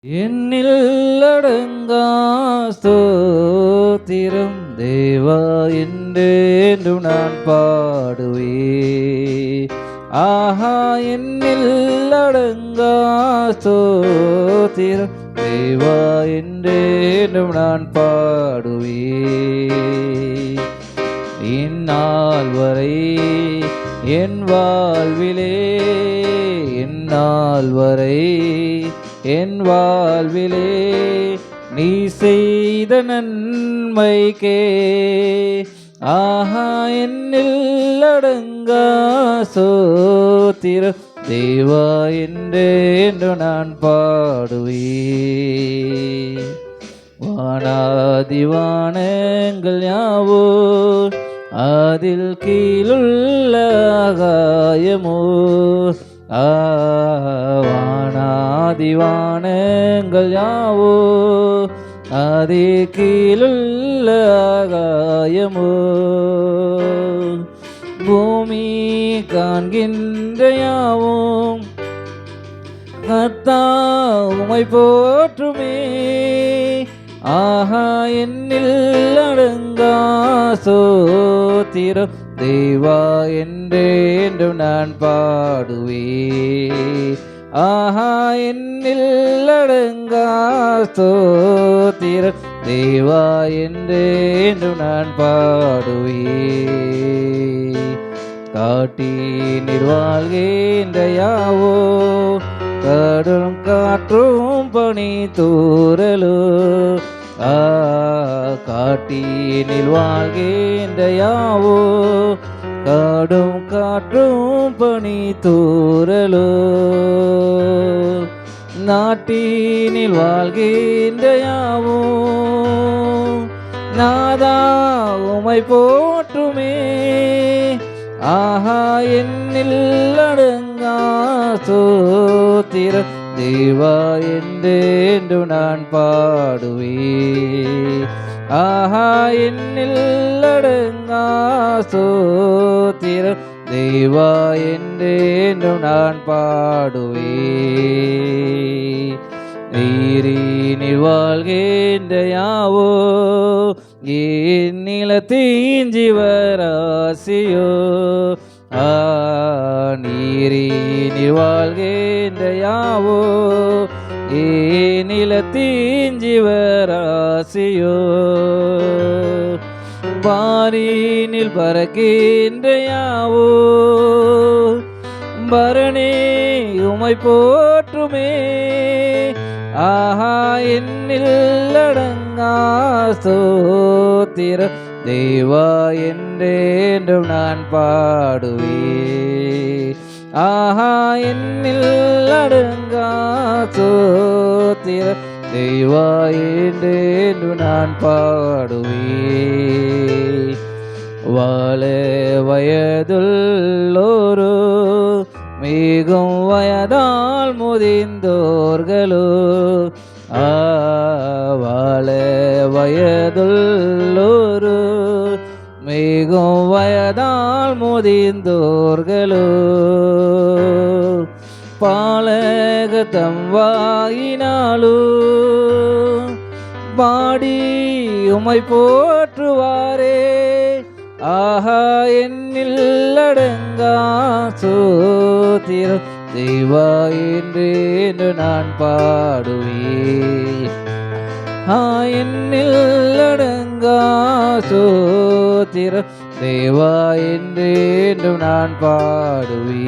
என்னில் அடங்கா ஸ்தோத்திரம் தேவா என்றென்றும் நான் பாடுவே. ஆஹா, என்னில் அடங்கா ஸ்தோத்திரம் தேவா என்றென்றும் நான் பாடுவே. இந்நாள் வரை என் வாழ்விலே, இந்நாள் வரை என் வாழ்விலே நீ செய்த நன்மைக்கே ஆஹா, என்னில் அடங்கா ஸ்தோத்திரம் தேவா என்றென்றும் நான் பாடுவே. வானாதிவானங்கள் யாவோ அதில் கீழுள்ள ஆகாயமோ, வானாதிவானங்கள் யாவோ அதே கீழுள்ள ஆகாயமோ, பூமி காண்கின்ற யாவும் கர்த்தர் உம்மை போற்றுமே. ஆஹா, என்னில் அடங்கா ஸ்தோத்திரம் தேவா என்றென்றும் நான் பாடுவே. ஆஹா, என்னில் அடங்கா ஸ்தோத்திரம் தேவா என்றென்றும் நான் பாடுவே. காட்டினில் வாழ்கின்ற யாவோ கடலும் காற்றும் பனி தூறலோ, காட்டினில் வாழ்கின்ற யாவோ காடும் காற்றும் பனி தூறலோ, நாட்டினில் வாழ்கின்ற யாவோ நாதா உம்மை போற்றுமே. ஆஹா, என்னில் அடங்கா ஸ்தோத்திரம் தேவா என்றென்றும் நான் பாடுவே. ஆஹா, என்னில் அடங்கா ஸ்தோத்திரம் தேவா என்றென்றும் நான் பாடுவே. நீரினில் வாழ்கின்ற யாவோ என் நிலத்தின் ஜீவராசியோ, நீரினில் வாழ்கின்ற யாவோ என் நிலத்தின் ஜீவராசியோ, வானினில் பறக்கின்ற யாவோ பரணே உம்மை போற்றுமே. ஆஹா, என்னில் அடங்கா ஸ்தோத்திரம் தேவா என்றென்றும் நான் பாடுவே. ஆஹா, என்னில் அடங்கா ஸ்தோத்திரம் தேவா என்றென்றும் நான் பாடுவே. வாழ வயதுள்ளோரோ மிகும் வயதால் முதிர்ந்தோர்களோ, வாழ வயதுள்ளோரோ மிகும் வயதால் முதிர்ந்தோர்களோ, பாலகத்தம் வாயினாலோ பாடி உம்மை போற்றுவாரே. ஆஹா, என்னில் அடங்கா ஸ்தோத்திரம் தேவா என்றென்றும் நான் பாடுவே. என்னில் அடங்கா ஸ்தோத்திரம் தேவா என்றென்றும் நான் பாடுவே.